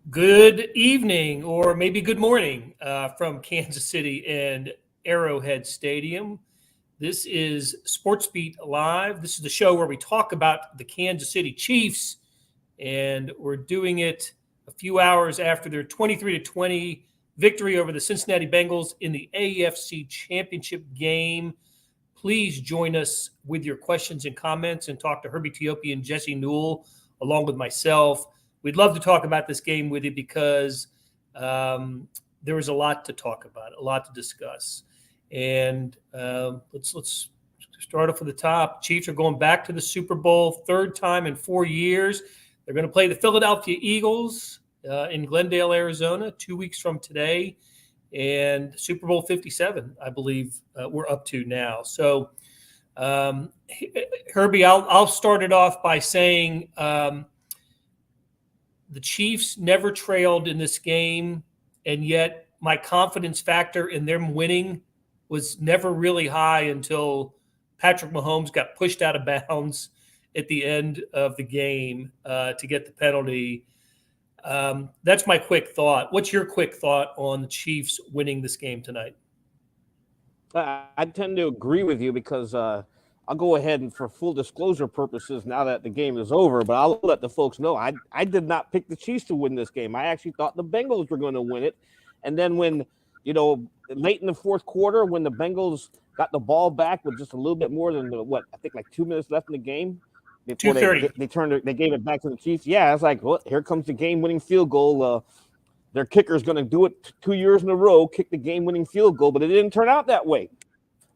Good evening, or maybe good morning, from Kansas City and Arrowhead Stadium. This is Sports Beat Live. This is the show where we talk about the Kansas City Chiefs, and we're doing it a few hours after their 23-20 victory over the Cincinnati Bengals in the AFC Championship game. Please join us with your questions and comments and talk to Herbie, Teope, and Jesse Newell, along with myself. We'd love to talk about this game with you because there was a lot to talk about, a lot to discuss. And let's start off with the top. Chiefs are going back to the Super Bowl, third time in 4 years. They're going to play the Philadelphia Eagles in Glendale, Arizona, 2 weeks from today. And Super Bowl 57, I believe, we're up to now. So, Herbie, I'll start it off by saying the Chiefs never trailed in this game, and yet my confidence factor in them winning was never really high until Patrick Mahomes got pushed out of bounds at the end of the game to get the penalty. That's my quick thought. What's your quick thought on the Chiefs winning this game tonight? I tend to agree with you because I'll go ahead and, for full disclosure purposes, now that the game is over, but I'll let the folks know I did not pick the Chiefs to win this game. I actually thought the Bengals were going to win it. And then when, late in the fourth quarter, when the Bengals got the ball back with just a little bit more than, I think like 2 minutes left in the game, before they gave it back to the Chiefs. Yeah, I was like, well, here comes the game-winning field goal. Their kicker is going to do it 2 years in a row, kick the game-winning field goal, but it didn't turn out that way.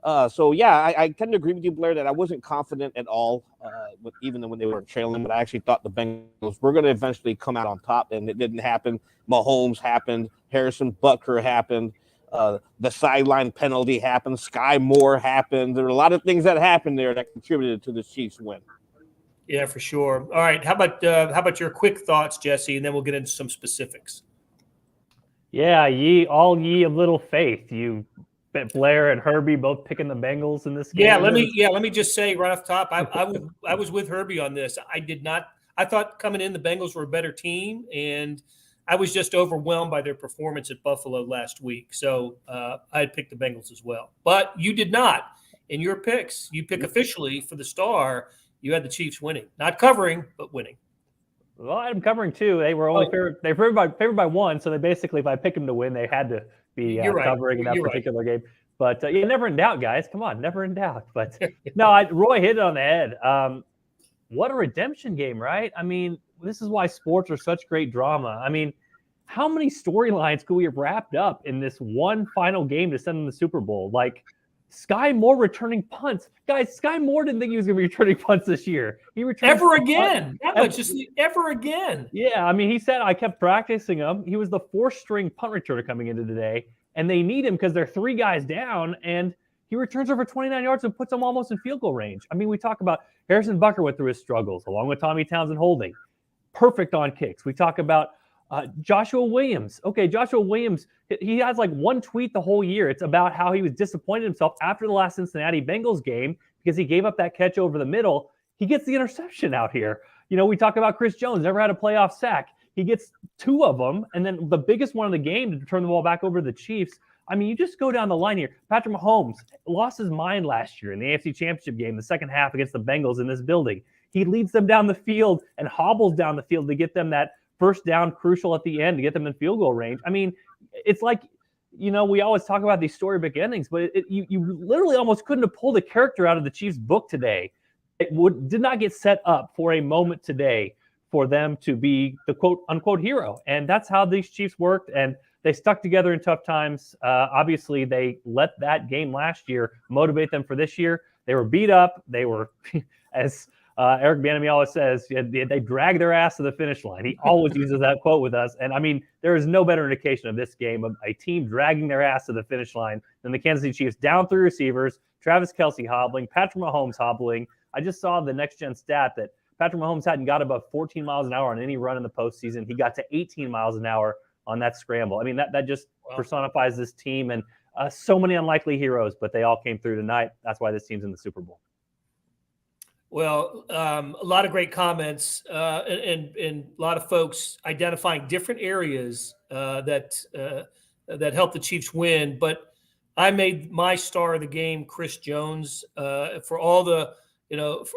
I tend to agree with you, Blair, that I wasn't confident at all, even when they were trailing, but I actually thought the Bengals were going to eventually come out on top, and it didn't happen. Mahomes happened. Harrison Butker happened. The sideline penalty happened. Sky Moore happened. There were a lot of things that happened there that contributed to the Chiefs' win. Yeah, for sure. All right, how about your quick thoughts, Jesse, and then we'll get into some specifics. Yeah, ye of little faith. You, Blair and Herbie, both picking the Bengals in this game. Let me just say right off the top, I was with Herbie on this. I thought coming in the Bengals were a better team, and I was just overwhelmed by their performance at Buffalo last week. So I had picked the Bengals as well. But you did not. In your picks, you pick officially for the star, you had the Chiefs winning. Not covering, but winning. Well, I had them covering too. They were only favored by one, so they basically, if I pick them to win, they had to be covering in that particular game. But never in doubt, guys. Come on, never in doubt. But no, Roy hit it on the head. What a redemption game, right? I mean, this is why sports are such great drama. I mean, how many storylines could we have wrapped up in this one final game to send them to the Super Bowl? Like Sky Moore returning punts. Guys, Sky Moore didn't think he was going to be returning punts this year. He returned ever again. Ever again. Yeah, I mean, he said, I kept practicing him. He was the fourth-string punt returner coming into today, and they need him because they're 3 guys down, and he returns over 29 yards and puts them almost in field goal range. I mean, we talk about Harrison Butker went through his struggles, along with Tommy Townsend holding. Perfect on kicks. We talk about Joshua Williams. Okay, Joshua Williams, he has like one tweet the whole year. It's about how he was disappointed himself after the last Cincinnati Bengals game because he gave up that catch over the middle. He gets the interception out here. We talk about Chris Jones, never had a playoff sack. He gets 2 of them, and then the biggest one of the game to turn the ball back over to the Chiefs. I mean, you just go down the line here. Patrick Mahomes lost his mind last year in the AFC Championship game, the second half against the Bengals in this building. He leads them down the field and hobbles down the field to get them that first down crucial at the end to get them in field goal range. I mean, it's like, we always talk about these storybook endings, but you literally almost couldn't have pulled a character out of the Chiefs' book today. It did not get set up for a moment today for them to be the quote-unquote hero. And that's how these Chiefs worked, and they stuck together in tough times. Obviously, they let that game last year motivate them for this year. They were beat up. They were, as Eric Bieniemy always says, they drag their ass to the finish line. He always uses that quote with us. And I mean, there is no better indication of this game of a team dragging their ass to the finish line than the Kansas City Chiefs down 3 receivers, Travis Kelce hobbling, Patrick Mahomes hobbling. I just saw the next-gen stat that Patrick Mahomes hadn't got above 14 miles an hour on any run in the postseason. He got to 18 miles an hour on that scramble. I mean, that just personifies this team, and so many unlikely heroes, but they all came through tonight. That's why this team's in the Super Bowl. Well, a lot of great comments and a lot of folks identifying different areas that helped the Chiefs win. But I made my star of the game, Chris Jones, for all the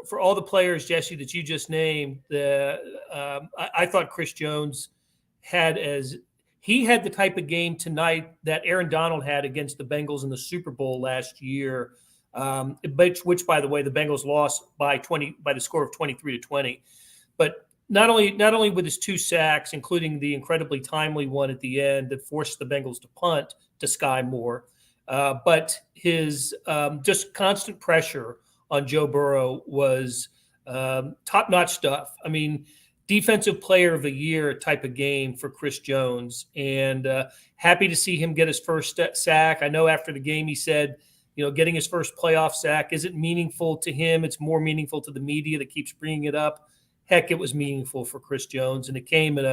for all the players, Jesse, that you just named. I thought Chris Jones had the type of game tonight that Aaron Donald had against the Bengals in the Super Bowl last year. Which, by the way, the Bengals lost by the score of 23-20. But not only with his 2 sacks, including the incredibly timely one at the end that forced the Bengals to punt to Sky Moore, but his just constant pressure on Joe Burrow was top-notch stuff. I mean, defensive player of the year type of game for Chris Jones, and happy to see him get his first sack. I know after the game he said, getting his first playoff sack isn't meaningful to him. It's more meaningful to the media that keeps bringing it up. Heck, it was meaningful for Chris Jones, and it came in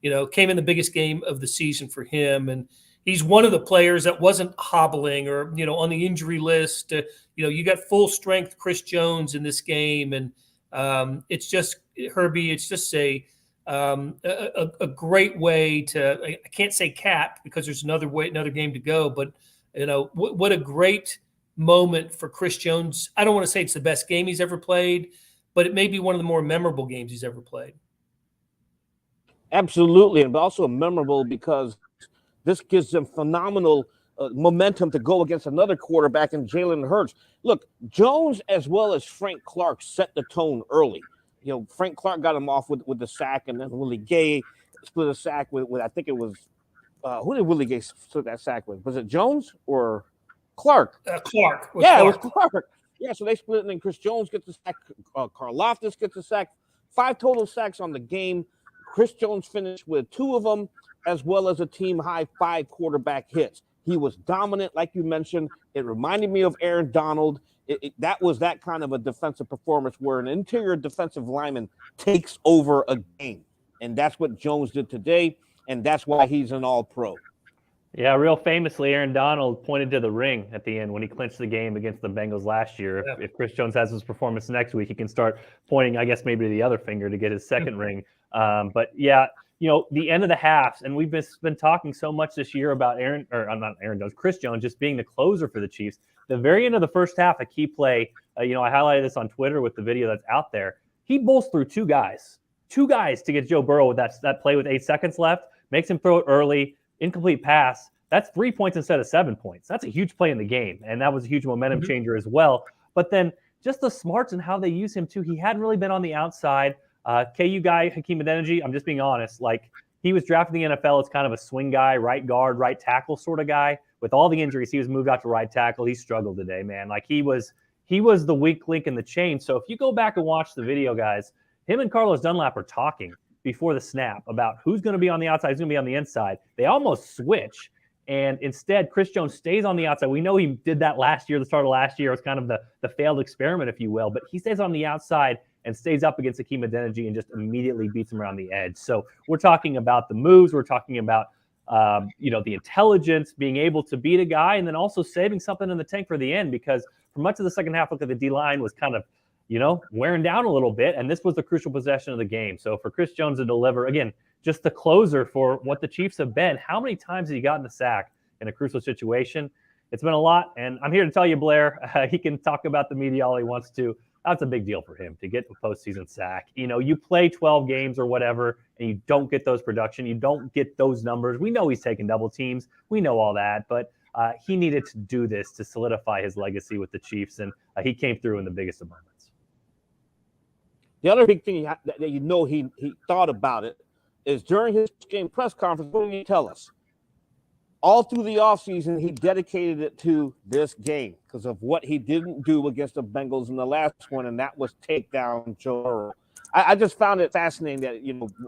the biggest game of the season for him. And he's one of the players that wasn't hobbling or on the injury list. You got full strength Chris Jones in this game, and it's just Herbie. It's just a great way to. I can't say cap because there's another game to go, but. What a great moment for Chris Jones. I don't want to say it's the best game he's ever played, but it may be one of the more memorable games he's ever played. Absolutely, and also memorable because this gives them phenomenal momentum to go against another quarterback in Jalen Hurts. Look, Jones as well as Frank Clark set the tone early. Frank Clark got him off with the sack, and then Willie Gay split a sack with I think it was who did Willie Gay split that sack with? Was it Jones or Clark? Clark. It was Clark. Yeah, so they split it, and then Chris Jones gets the sack. Karlaftis gets the sack. 5 total sacks on the game. Chris Jones finished with 2 of them, as well as a team-high 5 quarterback hits. He was dominant, like you mentioned. It reminded me of Aaron Donald. That was that kind of a defensive performance where an interior defensive lineman takes over a game, and that's what Jones did today. And that's why he's an all-pro. Yeah, real famously, Aaron Donald pointed to the ring at the end when he clinched the game against the Bengals last year. Yeah. If Chris Jones has his performance next week, he can start pointing, I guess, maybe to the other finger to get his second ring. But yeah, the end of the halves, and we've been talking so much this year about Chris Jones just being the closer for the Chiefs. The very end of the first half, a key play, I highlighted this on Twitter with the video that's out there. He bowls through 2 guys to get Joe Burrow with that play with 8 seconds left. Makes him throw it early, incomplete pass. That's 3 points instead of 7 points. That's a huge play in the game, and that was a huge momentum changer as well. But then just the smarts and how they use him too. He hadn't really been on the outside. KU guy, Hakeem Adeniji, I'm just being honest. Like, he was drafted in the NFL as kind of a swing guy, right guard, right tackle sort of guy. With all the injuries, he was moved out to right tackle. He struggled today, man. Like, he was the weak link in the chain. So if you go back and watch the video, guys, him and Carlos Dunlap are talking before the snap about who's going to be on the outside, who's going to be on the inside. They almost switch, and instead Chris Jones stays on the outside. We know he did that last year, the start of last year. It was kind of the failed experiment, if you will, but he stays on the outside and stays up against Hakeem Adeniji and just immediately beats him around the edge. So we're talking about the moves. We're talking about the intelligence, being able to beat a guy, and then also saving something in the tank for the end, because for much of the second half, look at the D-line was kind of wearing down a little bit, and this was the crucial possession of the game. So for Chris Jones to deliver, again, just the closer for what the Chiefs have been, how many times has he gotten the sack in a crucial situation? It's been a lot, and I'm here to tell you, Blair, he can talk about the media all he wants to. That's a big deal for him to get a postseason sack. You play 12 games or whatever, and you don't get those production. You don't get those numbers. We know he's taking double teams. We know all that, but he needed to do this to solidify his legacy with the Chiefs, and he came through in the biggest of moments. The other big thing that he thought about it is during his game press conference, what did he tell us? All through the offseason, he dedicated it to this game because of what he didn't do against the Bengals in the last one, and that was take down Joe Burrow. I just found it fascinating that,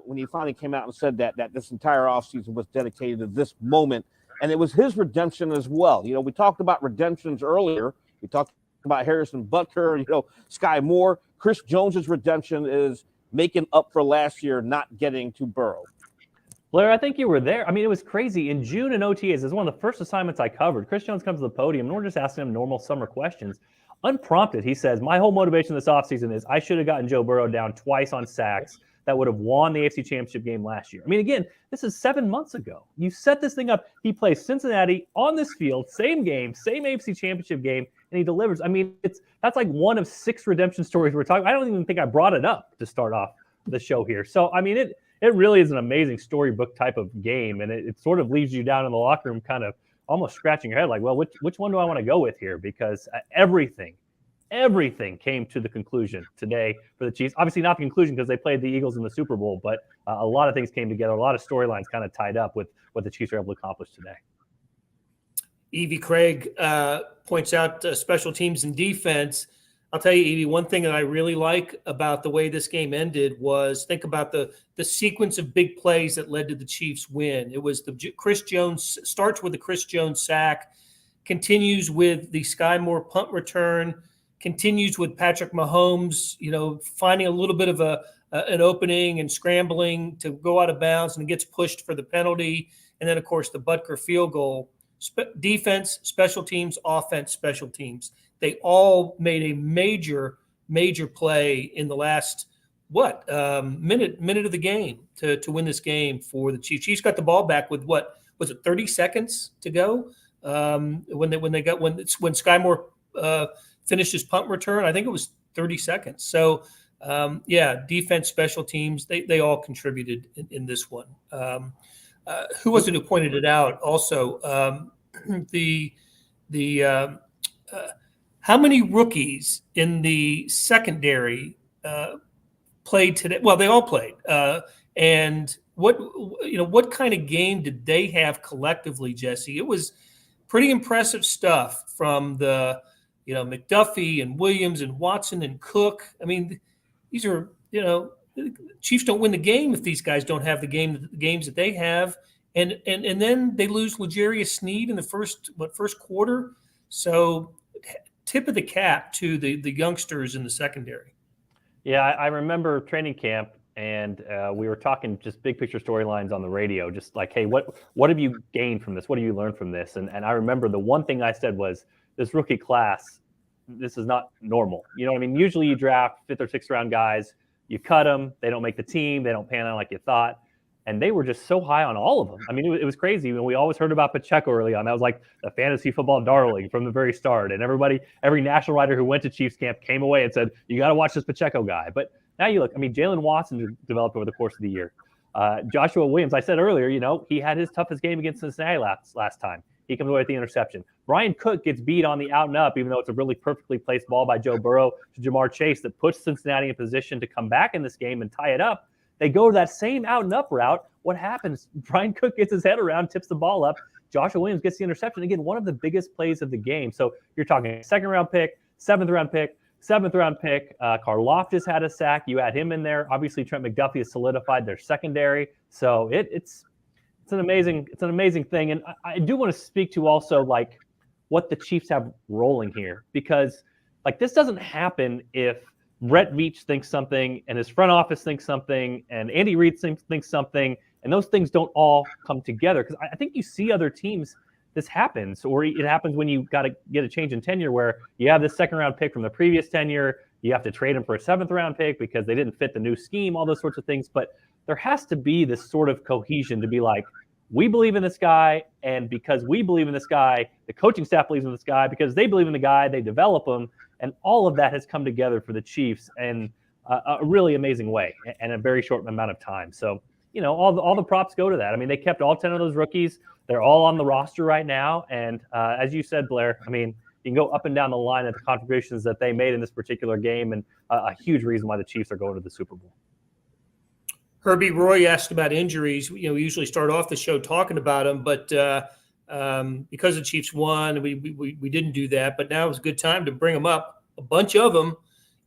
when he finally came out and said that this entire offseason was dedicated to this moment, and it was his redemption as well. We talked about redemptions earlier. We talked about Harrison Butker, Sky Moore. Chris Jones's redemption is making up for last year not getting to Burrow. Blair, I think you were there. I mean, it was crazy. In June in OTAs, it's one of the first assignments I covered. Chris Jones comes to the podium, and we're just asking him normal summer questions. unprompted, he says, my whole motivation this offseason is I should have gotten Joe Burrow down twice on sacks that would have won the AFC Championship game last year. I mean, again, this is 7 months ago. You set this thing up. He plays Cincinnati on this field, same game, same AFC Championship game, and he delivers. I mean, that's like one of 6 redemption stories we're talking. I don't even think I brought it up to start off the show here. So, I mean, it really is an amazing storybook type of game, and it sort of leaves you down in the locker room kind of almost scratching your head like, well, which one do I want to go with here? Because everything came to the conclusion today for the Chiefs. Obviously not the conclusion because they played the Eagles in the Super Bowl, but a lot of things came together. A lot of storylines kind of tied up with what the Chiefs were able to accomplish today. Evie Craig points out special teams and defense. I'll tell you, Evie, one thing that I really like about the way this game ended was think about the sequence of big plays that led to the Chiefs win. It was starts with the Chris Jones sack, continues with the Sky Moore punt return, continues with Patrick Mahomes, finding a little bit of an opening and scrambling to go out of bounds and gets pushed for the penalty. And then, of course, the Butker field goal. Defense, special teams, offense, special teams. They all made a major play in the last minute of the game to win this game for the Chiefs. Chiefs got the ball back with 30 seconds to go when Sky Moore finished his punt return. I think it was 30 seconds. So defense, special teams, they all contributed in this one. Who was it who pointed it out? Also, how many rookies in the secondary played today? Well, they all played. And what kind of game did they have collectively, Jesse? It was pretty impressive stuff from the McDuffie and Williams and Watson and Cook. I mean, these are Chiefs don't win the game if these guys don't have the games that they have. And then they lose L'Jarius Sneed in the first quarter. So tip of the cap to the youngsters in the secondary. Yeah, I remember training camp, and we were talking just big picture storylines on the radio, just like, hey, what have you gained from this? What have you learned from this? And I remember the one thing I said was, this rookie class, this is not normal. You know what I mean? Usually you draft 5th or 6th round guys, you cut them, they don't make the team, they don't pan out like you thought. And they were just so high on all of them. I mean, it was crazy. We always heard about Pacheco early on. That was like the fantasy football darling from the very start. And every national writer who went to Chiefs camp came away and said, you got to watch this Pacheco guy. But now you look, I mean, Jalen Watson developed over the course of the year. Joshua Williams, I said earlier, he had his toughest game against Cincinnati last time. He comes away with the interception. Brian Cook gets beat on the out and up, even though it's a really perfectly placed ball by Joe Burrow to Jamar Chase that puts Cincinnati in position to come back in this game and tie it up. They go to that same out and up route. What happens? Brian Cook gets his head around, tips the ball up. Joshua Williams gets the interception. Again, one of the biggest plays of the game. So you're talking 2nd round pick, 7th round pick, 7th round pick. Karlaftis had a sack. You add him in there. Obviously, Trent McDuffie has solidified their secondary. So it's an amazing thing. And I do want to speak to also like what the Chiefs have rolling here, because like this doesn't happen if Brett Veach thinks something and his front office thinks something and Andy Reid thinks something, and those things don't all come together. Because I think you see other teams, this happens, or it happens when you got to get a change in tenure where you have this 2nd round pick from the previous tenure, you have to trade him for a 7th round pick because they didn't fit the new scheme, all those sorts of things. But there has to be this sort of cohesion to be like, we believe in this guy, and because we believe in this guy, the coaching staff believes in this guy, because they believe in the guy, they develop him, and all of that has come together for the Chiefs in a really amazing way and a very short amount of time. So, all the props go to that. I mean, they kept all 10 of those rookies. They're all on the roster right now, and as you said, Blair, I mean, you can go up and down the line at the contributions that they made in this particular game, and a huge reason why the Chiefs are going to the Super Bowl. Herbie, Roy asked about injuries. We usually start off the show talking about them, but because the Chiefs won, we didn't do that. But now is a good time to bring them up, a bunch of them,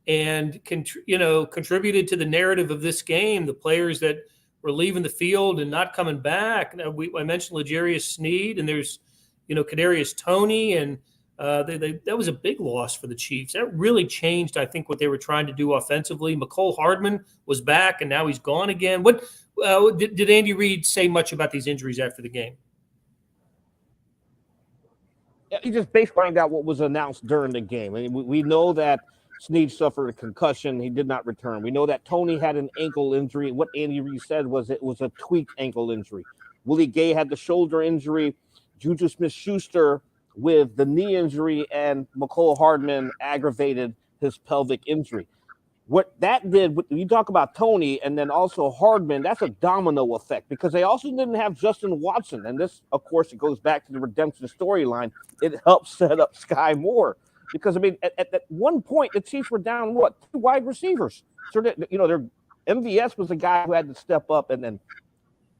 and contributed to the narrative of this game. The players that were leaving the field and not coming back. I mentioned L'Jarius Sneed, and there's Kadarius Toney, and that was a big loss for the Chiefs. That really changed, I think, what they were trying to do offensively. McCole Hardman was back, and now he's gone again. What did Andy Reid say much about these injuries after the game? You just basically out what was announced during the game. I mean, we know that Snead suffered a concussion. He did not return. We know that Tony had an ankle injury. What Andy Reid said was it was a tweaked ankle injury. Willie Gay had the shoulder injury. Juju Smith-Schuster with the knee injury, and McCole Hardman aggravated his pelvic injury. What that did, you talk about Tony and then also Hardman, that's a domino effect because they also didn't have Justin Watson. And this, of course, it goes back to the redemption storyline. It helps set up Sky Moore because, I mean, at one point, the Chiefs were down, 2 wide receivers. So, their MVS was the guy who had to step up and then,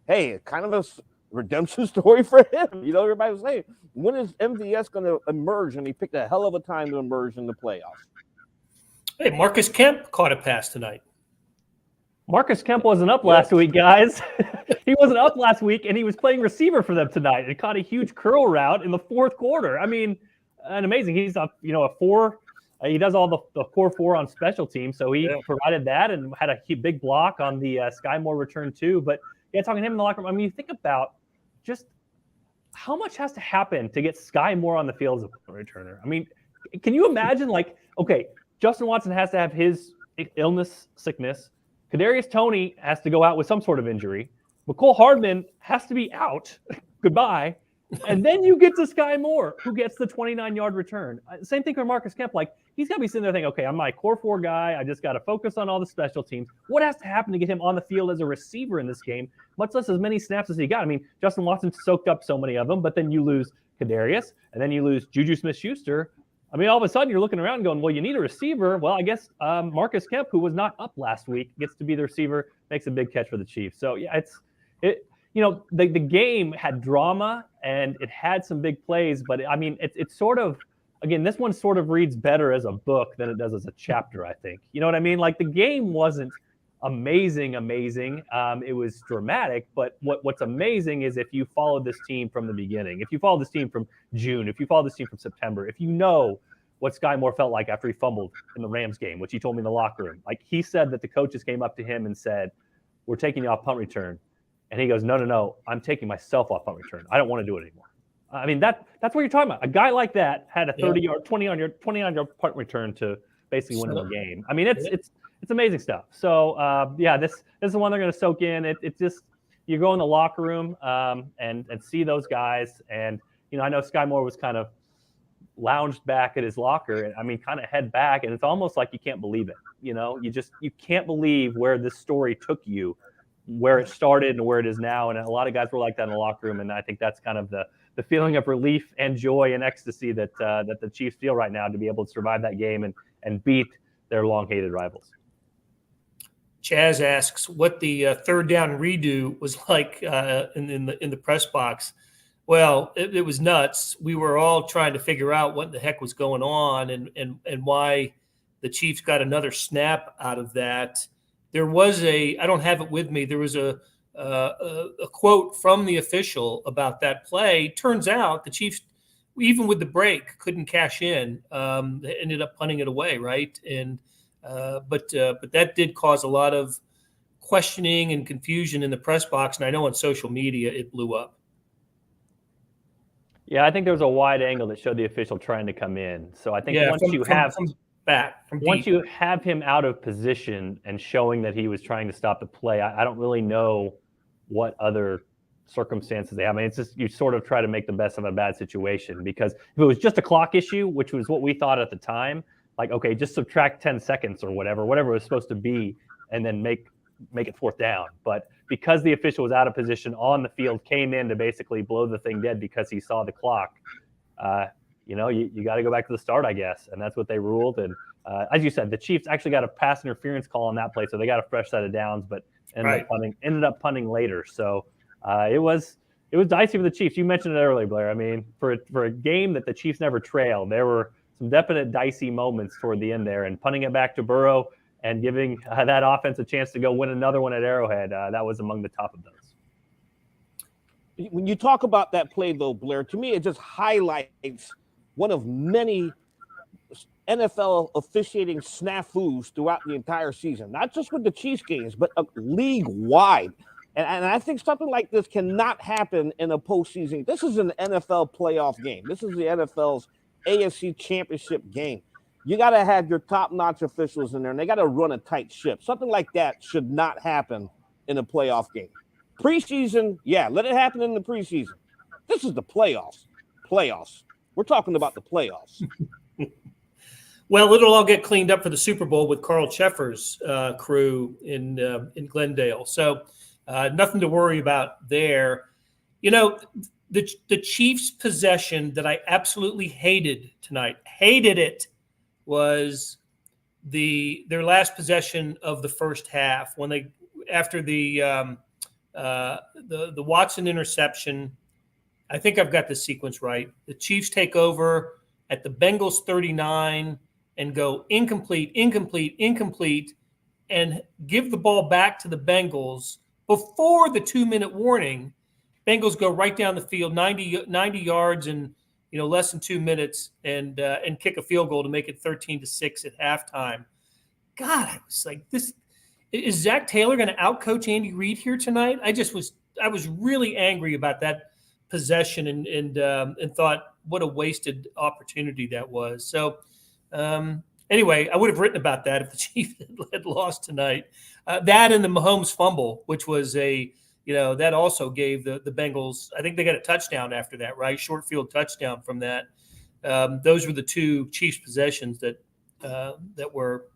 hey, kind of a redemption story for him. Everybody was saying, when is MVS going to emerge? And he picked a hell of a time to emerge in the playoffs. Hey, Marcus Kemp caught a pass tonight. Marcus Kemp wasn't up last week, guys. He wasn't up last week, and he was playing receiver for them tonight. He caught a huge curl route in the fourth quarter. I mean, and amazing. He's a 4. He does all the core 4 on special teams, so he provided that and had a big block on the Sky Moore return too. But talking to him in the locker room, I mean, you think about just how much has to happen to get Sky Moore on the field as a punt returner. I mean, can you imagine? Justin Watson has to have his sickness. Kadarius Toney has to go out with some sort of injury. McCole Hardman has to be out. Goodbye. And then you get to Sky Moore, who gets the 29-yard return. Same thing for Marcus Kemp. He's got to be sitting there thinking, okay, I'm my core 4 guy. I just got to focus on all the special teams. What has to happen to get him on the field as a receiver in this game, much less as many snaps as he got? I mean, Justin Watson soaked up so many of them, but then you lose Kadarius, and then you lose Juju Smith-Schuster. I mean, all of a sudden you're looking around and going, well, you need a receiver. Well, I guess Marcus Kemp, who was not up last week, gets to be the receiver, makes a big catch for the Chiefs. So, yeah, the game had drama and it had some big plays, but I mean, it's sort of, again, this one sort of reads better as a book than it does as a chapter, I think. You know what I mean? The game wasn't amazing. It was dramatic, but what's amazing is if you follow this team from the beginning, if you follow this team from June, if you follow this team from September, if you know what Sky Moore felt like after he fumbled in the Rams game, which he told me in the locker room. He said that the coaches came up to him and said, we're taking you off punt return. And he goes, no, I'm taking myself off punt return. I don't want to do it anymore. I mean, that's what you're talking about. A guy like that had a 30-yard, 29-yard punt return to basically win the game. I mean, it's amazing stuff. So, this is the one they're going to soak in. It's just, you go in the locker room and see those guys. And, I know Sky Moore was kind of lounged back at his locker and, I mean, kind of head back. And it's almost like you can't believe it. You can't believe where this story took you, where it started and where it is now. And a lot of guys were like that in the locker room. And I think that's kind of the feeling of relief and joy and ecstasy that the Chiefs feel right now to be able to survive that game and beat their long-hated rivals. Chaz asks what the third down redo was like in the press box. Well, it was nuts. We were all trying to figure out what the heck was going on and why the Chiefs got another snap out of that. There was I don't have it with me. There was a quote from the official about that play. Turns out the Chiefs, even with the break, couldn't cash in. They ended up punting it away, right? And but that did cause a lot of questioning and confusion in the press box, and I know on social media it blew up. Yeah, I think there was a wide angle that showed the official trying to come in. So I think once you have him out of position and showing that he was trying to stop the play, I don't really know what other circumstances they have. I mean, it's just you sort of try to make the best of a bad situation, because if it was just a clock issue, which was what we thought at the time, okay, just subtract 10 seconds or whatever it was supposed to be, and then make it fourth down. But because the official was out of position on the field, came in to basically blow the thing dead because he saw the clock, you got to go back to the start, I guess. And that's what they ruled. And as you said, the Chiefs actually got a pass interference call on that play, so they got a fresh set of downs, but ended up punting later. So it was dicey for the Chiefs. You mentioned it earlier, Blair. I mean, for a game that the Chiefs never trailed, there were some definite dicey moments toward the end there, and punting it back to Burrow and giving that offense a chance to go win another one at Arrowhead, that was among the top of those. When you talk about that play, though, Blair, to me it just highlights one of many NFL officiating snafus throughout the entire season, not just with the Chiefs games, but league-wide. And I think something like this cannot happen in a postseason. This is an NFL playoff game. This is the NFL's AFC championship game. You got to have your top-notch officials in there, and they got to run a tight ship. Something like that should not happen in a playoff game. Preseason, yeah, let it happen in the preseason. This is the playoffs. We're talking about the playoffs. Well, it'll all get cleaned up for the Super Bowl with Carl Sheffer's crew in Glendale. So nothing to worry about there. You know, the Chiefs' possession that I absolutely hated tonight, was their last possession of the first half when they after the Watson interception. I think I've got the sequence right. The Chiefs take over at the Bengals 39 and go incomplete, and give the ball back to the Bengals before the 2-minute warning. Bengals go right down the field, 90 yards in less than 2 minutes, and kick a field goal to make it 13-6 at halftime. God, I was like, this is Zach Taylor going to outcoach Andy Reid here tonight? I was really angry about that possession and thought what a wasted opportunity that was. So anyway, I would have written about that if the Chiefs had lost tonight. That and the Mahomes fumble, which was that also gave the Bengals, I think they got a touchdown after that, right? Short field touchdown from that. Those were the two Chiefs possessions that were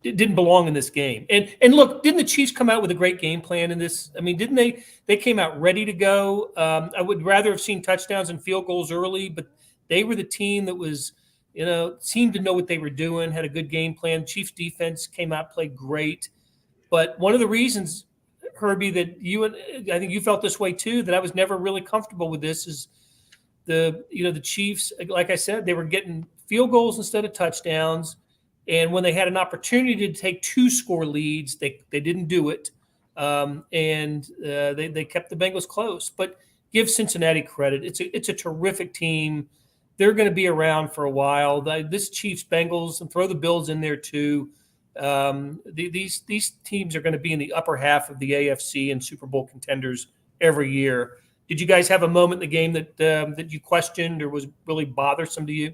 didn't belong in this game. And look, didn't the Chiefs come out with a great game plan in this? I mean, didn't they? They came out ready to go. I would rather have seen touchdowns and field goals early, but they were the team that was, seemed to know what they were doing, had a good game plan. Chiefs defense came out, played great. But one of the reasons, Herbie, that I think you felt this way too, that I was never really comfortable with this is the Chiefs, like I said, they were getting field goals instead of touchdowns. And when they had an opportunity to take 2-score leads, they didn't do it. They kept the Bengals close. But give Cincinnati credit. It's a terrific team. They're going to be around for a while. This Chiefs-Bengals, and throw the Bills in there too. These teams are going to be in the upper half of the AFC and Super Bowl contenders every year. Did you guys have a moment in the game that you questioned or was really bothersome to you?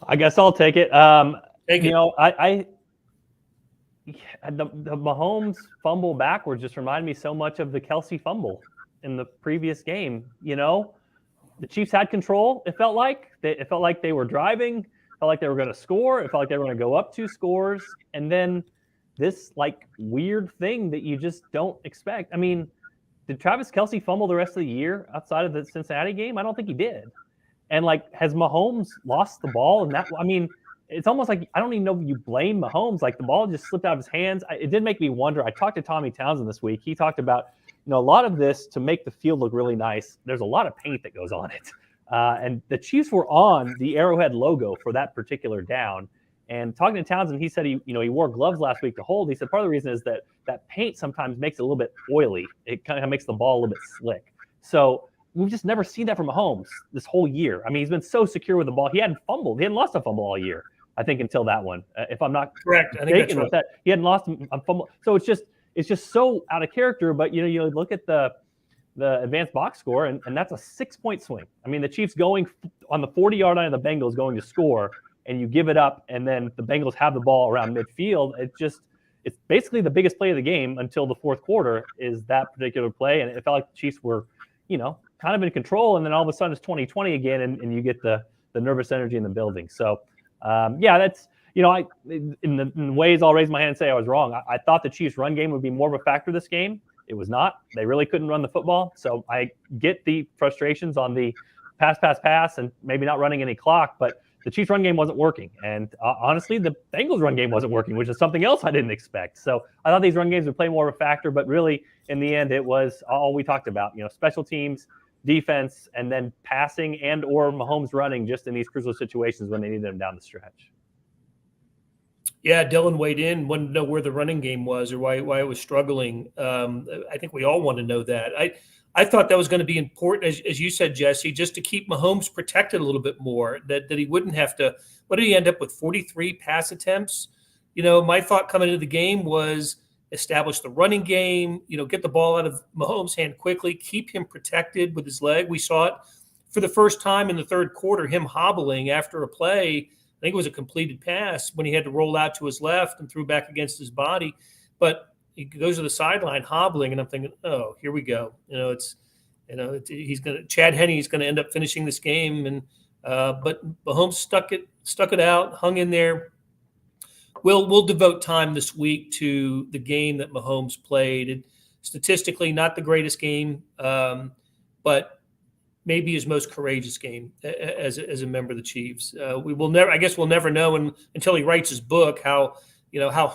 I guess I'll take it. Take it. The Mahomes fumble backwards just reminded me so much of the Kelsey fumble in the previous game. The Chiefs had control. It felt like they were driving. It felt like they were going to score. It felt like they were going to go up 2 scores, and then this weird thing that you just don't expect. I mean, did Travis Kelsey fumble the rest of the year outside of the Cincinnati game? I don't think he did. And has Mahomes lost the ball? And that, I mean, it's almost like I don't even know if you blame Mahomes. The ball just slipped out of his hands. It did make me wonder. I talked to Tommy Townsend this week. He talked about a lot of this to make the field look really nice. There's a lot of paint that goes on it, and the Chiefs were on the Arrowhead logo for that particular down. And talking to Townsend, he said he wore gloves last week to hold. He said part of the reason is that paint sometimes makes it a little bit oily. It kind of makes the ball a little bit slick. So we've just never seen that from Mahomes this whole year. I mean, he's been so secure with the ball. He hadn't fumbled. He hadn't lost a fumble all year, I think, until that one. If I'm not correct, I think that's right. That, he hadn't lost a fumble. So it's just so out of character. But you look at the advanced box score, and that's a 6-point swing. I mean, the Chiefs going on the 40-yard line of the Bengals going to score, and you give it up, and then the Bengals have the ball around midfield. It's basically the biggest play of the game until the fourth quarter is that particular play, and it felt like the Chiefs were, kind of in control, and then all of a sudden it's 2020 again, and you get the nervous energy in the building. So, that's I in ways I'll raise my hand and say I was wrong. I thought the Chiefs' run game would be more of a factor this game. It was not. They really couldn't run the football. So I get the frustrations on the pass, and maybe not running any clock, but the Chiefs' run game wasn't working. And honestly, the Bengals' run game wasn't working, which is something else I didn't expect. So I thought these run games would play more of a factor, but really, in the end, it was all we talked about. Special teams, defense, and then passing and or Mahomes running just in these crucial situations when they needed them down the stretch. Yeah, Dylan weighed in, wanted to know where the running game was or why it was struggling. I think we all want to know that. I thought that was going to be important, as you said, Jesse, just to keep Mahomes protected a little bit more, that he wouldn't have to. What did he end up with? 43 pass attempts. My thought coming into the game was establish the running game, get the ball out of Mahomes' hand quickly, keep him protected with his leg. We saw it for the first time in the third quarter, him hobbling after a play. I think it was a completed pass when he had to roll out to his left and threw back against his body. But he goes to the sideline hobbling, and I'm thinking, oh, here we go. Chad Henne going to end up finishing this game, and but Mahomes stuck it out, hung in there. We'll devote time this week to the game that Mahomes played. Statistically, not the greatest game, but maybe his most courageous game as a member of the Chiefs. We'll never know until he writes his book how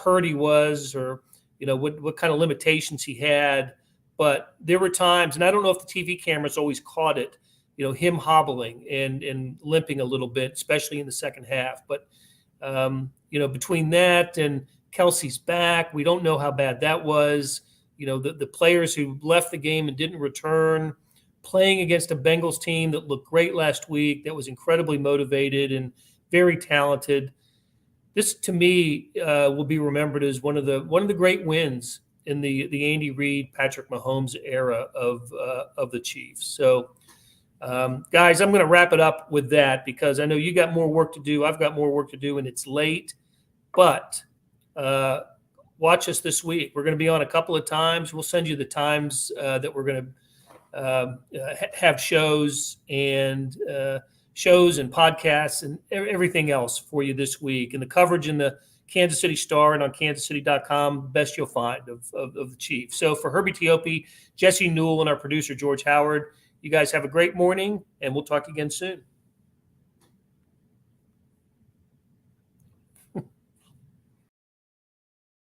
hurt he was, or what kind of limitations he had. But there were times, and I don't know if the TV cameras always caught it, him hobbling and limping a little bit, especially in the second half. But between that and Kelsey's back, we don't know how bad that was. The players who left the game and didn't return, playing against a Bengals team that looked great last week, that was incredibly motivated and very talented. This, to me, will be remembered as one of the great wins in the Andy Reid, Patrick Mahomes era of the Chiefs. So, guys, I'm going to wrap it up with that because I know you got more work to do. I've got more work to do, and it's late. But watch us this week. We're going to be on a couple of times. We'll send you the times that we're going to have shows and podcasts and everything else for you this week. And the coverage in the Kansas City Star and on kansascity.com, best you'll find of the Chiefs. So for Herbie Teope, Jesse Newell, and our producer, George Howard, you guys have a great morning, and we'll talk again soon.